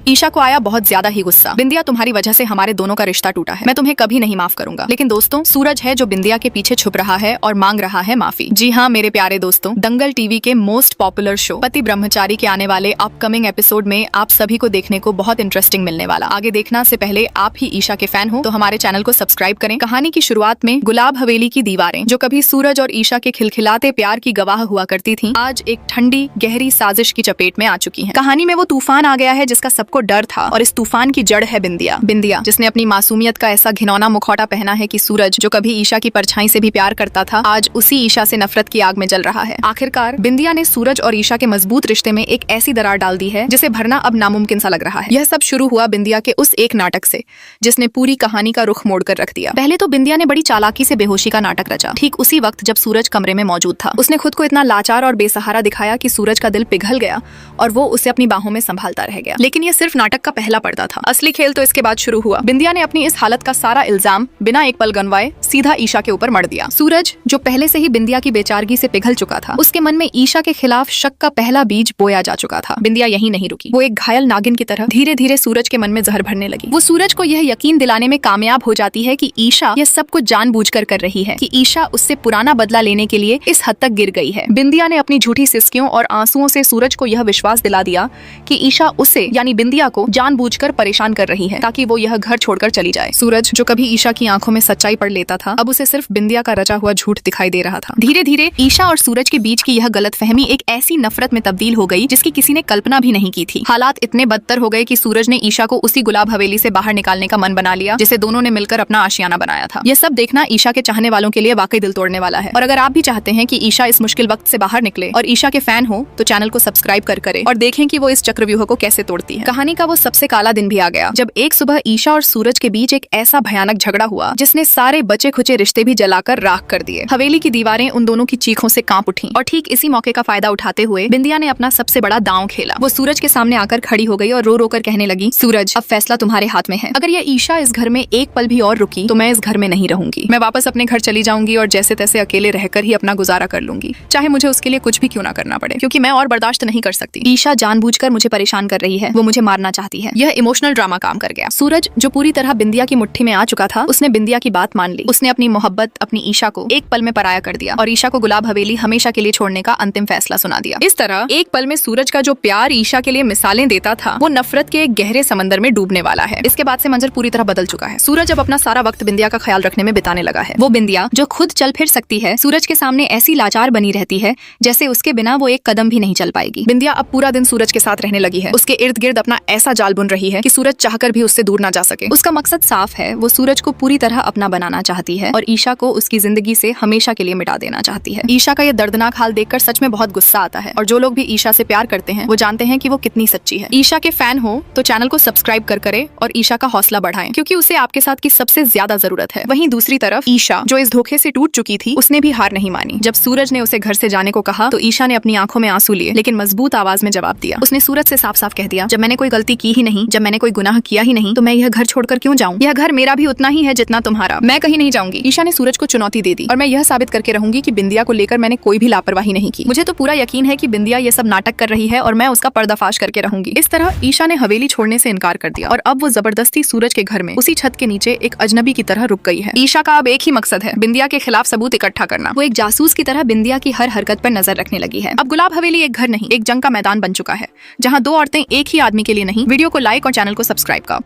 ईशा को आया बहुत ज्यादा ही गुस्सा। बिंदिया, तुम्हारी वजह से हमारे दोनों का रिश्ता टूटा है, मैं तुम्हें कभी नहीं माफ करूंगा। लेकिन दोस्तों, सूरज है जो बिंदिया के पीछे छुप रहा है और मांग रहा है माफी। जी हाँ मेरे प्यारे दोस्तों, दंगल टीवी के मोस्ट पॉपुलर शो पति ब्रह्मचारी के आने वाले अपकमिंग एपिसोड में आप सभी को देखने को बहुत इंटरेस्टिंग मिलने वाला। आगे देखना से पहले आप ही ईशा के फैन हो तो हमारे चैनल को सब्सक्राइब करें। कहानी की शुरुआत में गुलाब हवेली की दीवारें, जो कभी सूरज और ईशा के खिलखिलाते प्यार की गवाह हुआ करती थीं, आज एक ठंडी गहरी साजिश की चपेट में आ चुकी हैं। कहानी में वो तूफान आ गया है जिसका सबको डर था, और इस तूफान की जड़ है बिंदिया। बिंदिया जिसने अपनी मासूमियत का ऐसा घिनौना मुखौटा पहना है कि सूरज, जो कभी ईशा की परछाई से भी प्यार करता था, आज उसी ईशा से नफरत की आग में जल रहा है। आखिरकार बिंदिया ने सूरज और ईशा के मजबूत रिश्ते में एक ऐसी दरार डाल दी है जिसे भरना अब नामुमकिन सा लग रहा है। यह सब शुरू हुआ बिंदिया के उस एक नाटक से जिसने पूरी कहानी का रुख मोड़कर रख दिया। पहले तो बिंदिया ने बड़ी चालाकी से बेहोशी का नाटक रचा। ठीक उसी वक्त जब सूरज कमरे में मौजूद था, उसने खुद को इतना लाचार और बेसहारा दिखाया कि सूरज का दिल पिघल गया और वो उसे अपनी बाहों में संभालता रह गया। लेकिन यह सिर्फ नाटक का पहला पर्दा था। असली खेल तो इसके बाद शुरू हुआ। बिंदिया ने अपनी इस हालत का सारा इल्जाम बिना एक पल गंवाए सीधा ईशा के ऊपर मढ़ दिया। सूरज, जो पहले से ही बिंदिया की बेचारगी से पिघल चुका था, उसके मन में ईशा के खिलाफ शक का पहला बीज बोया जा चुका था। बिंदिया यहीं नहीं रुकी। वो एक घायल नागिन की तरह धीरे धीरे सूरज के मन में जहर भरने लगी। वो सूरज को यह यकीन दिलाने में कामयाब हो जाती है कि ईशा यह सब कुछ जानबूझकर कर रही है, कि ईशा उससे पुराना बदला लेने के लिए इस हद तक गिर गई है। बिंदिया ने अपनी झूठी सिसकियों और आंसुओं से सूरज को यह विश्वास दिला दिया कि ईशा उसे यानी बिंदिया को जानबूझकर परेशान कर रही है ताकि वो यह घर छोड़कर चली जाए। सूरज, जो कभी ईशा की आंखों में सच्चाई पढ़ लेता था, अब उसे सिर्फ बिंदिया का रचा हुआ झूठ दिखाई दे रहा था। धीरे धीरे ईशा और सूरज के बीच की यह गलतफहमी एक ऐसी नफरत में तब्दील हो गई जिसकी किसी ने कल्पना भी नहीं की थी। हालात इतने बदतर हो गए कि सूरज ने ईशा को उसी गुलाब हवेली से बाहर निकालने का मन बना लिया जिसे दोनों ने मिलकर अपना आशियाना बनाया था। यह सब देखना ईशा के चाहने वालों के लिए वाकई दिल तोड़ने वाला है। और अगर आप भी चाहते हैं कि ईशा इस मुश्किल वक्त से बाहर निकले और ईशा के फैन हो तो चैनल को सब्सक्राइब कर करें और देखें कि वो इस चक्रव्यूह को कैसे तोड़ती है। कहानी का वो सबसे काला दिन भी आ गया जब एक सुबह ईशा और सूरज के बीच एक ऐसा भयानक झगड़ा हुआ जिसने सारे बचे खुचे रिश्ते भी जलाकर राख कर दिए। हवेली की दीवारें उन दोनों की चीखों से कांप उठी और ठीक इसी मौके का फायदा उठाते हुए बिंदिया ने अपना सबसे बड़ा दांव खेला। वो सूरज के सामने आकर खड़ी हो गई और रो रो कर कहने लगी, सूरज, अब फैसला तुम्हारे हाथ में है। अगर ये ईशा इस घर में एक पल भी और रुकी तो मैं इस घर में नहीं रहूंगी। मैं वापस अपने घर चली जाऊंगी और जैसे तैसे अकेले रहकर ही अपना गुजारा कर लूंगी, चाहे मुझे उसके लिए कुछ भी क्यों ना करना पड़े, क्योंकि मैं और बर्दाश्त नहीं कर सकती। ईशा जानबूझकर मुझे परेशान कर रही है, वो मुझे मारना चाहती है। यह इमोशनल ड्रामा काम कर गया। सूरज, जो पूरी तरह बिंदिया की मुट्ठी में आ चुका था, उसने बिंदिया की बात मान ली। उसने अपनी मोहब्बत अपनी ईशा को एक पल में पराया कर दिया और ईशा को गुलाब हवेली हमेशा के लिए छोड़ने का अंतिम फैसला सुना दिया। इस तरह एक पल में सूरज का जो प्यार ईशा के लिए मिसालें देता था, वो नफरत के एक गहरे समंदर में डूबने वाला है। इसके बाद से मंजर पूरी तरह बदल चुका है। सूरज अब अपना सारा वक्त बिंदिया का ख्याल रखने में बिताने लगा है। वो बिंदिया जो खुद चल फिर सकती है, सूरज के सामने ऐसी लाचार बनी रहती है जैसे उसके बिना वो एक कदम भी नहीं चल पाएगी। बिंदिया अब पूरा दिन सूरज के साथ रहने लगी है। उसके इर्द गिर्द अपना ऐसा जाल बुन रही है कि सूरज चाहकर भी उससे दूर ना जा सके। उसका मकसद साफ है, वो सूरज को पूरी तरह अपना बनाना चाहती है और ईशा को उसकी जिंदगी से हमेशा के लिए मिटा देना चाहती है। ईशा का ये दर्दनाक हाल देखकर सच में बहुत गुस्सा आता है और जो लोग भी ईशा से प्यार करते हैं वो जानते हैं कि वो कितनी सच्ची है। ईशा के फैन हो तो चैनल को सब्सक्राइब कर करें और ईशा का हौसला बढ़ाएं, क्योंकि उसे आपके साथ की सबसे ज्यादा जरूरत है। वहीं दूसरी तरफ ईशा, जो इस धोखे से टूट चुकी थी, उसने भी हार नहीं मानी। जब सूरज ने उसे घर से जाने को कहा तो ईशा ने अपनी आंखों में आंसू लिए लेकिन मजबूत आवाज में जवाब दिया। उसने सूरज से साफ साफ कह दिया, जब मैंने कोई गलती की ही नहीं, जब मैंने कोई गुनाह किया ही नहीं, तो मैं यह घर छोड़कर क्यों जाऊं? यह घर मेरा भी उतना ही है जितना तुम्हारा। मैं कहीं नहीं जाऊंगी। ईशा ने सूरज को चुनौती दे दी और मैं यह साबित करके रहूंगी कि बिंदिया को लेकर मैंने कोई भी लापरवाही नहीं की। मुझे तो पूरा यकीन है कि बिंदिया ये सब नाटक कर रही है और मैं उसका पर्दाफाश करके रहूंगी। इस तरह ईशा ने हवेली छोड़ने से इनकार कर दिया और अब वो जबरदस्ती सूरज के घर में उसी छत के नीचे एक अजनबी की तरह रुक गई है। ईशा का अब एक ही मकसद है, बिंदिया के खिलाफ सबूत इकट्ठा करना। वो एक जासूस की तरह बिंदिया की हर हरकत पर नजर रखने लगी है। अब गुलाब हवेली एक घर नहीं, एक जंग का मैदान बन चुका है, जहाँ दो औरतें एक ही आदमी के लिए नहीं। वीडियो को लाइक और चैनल को सब्सक्राइब का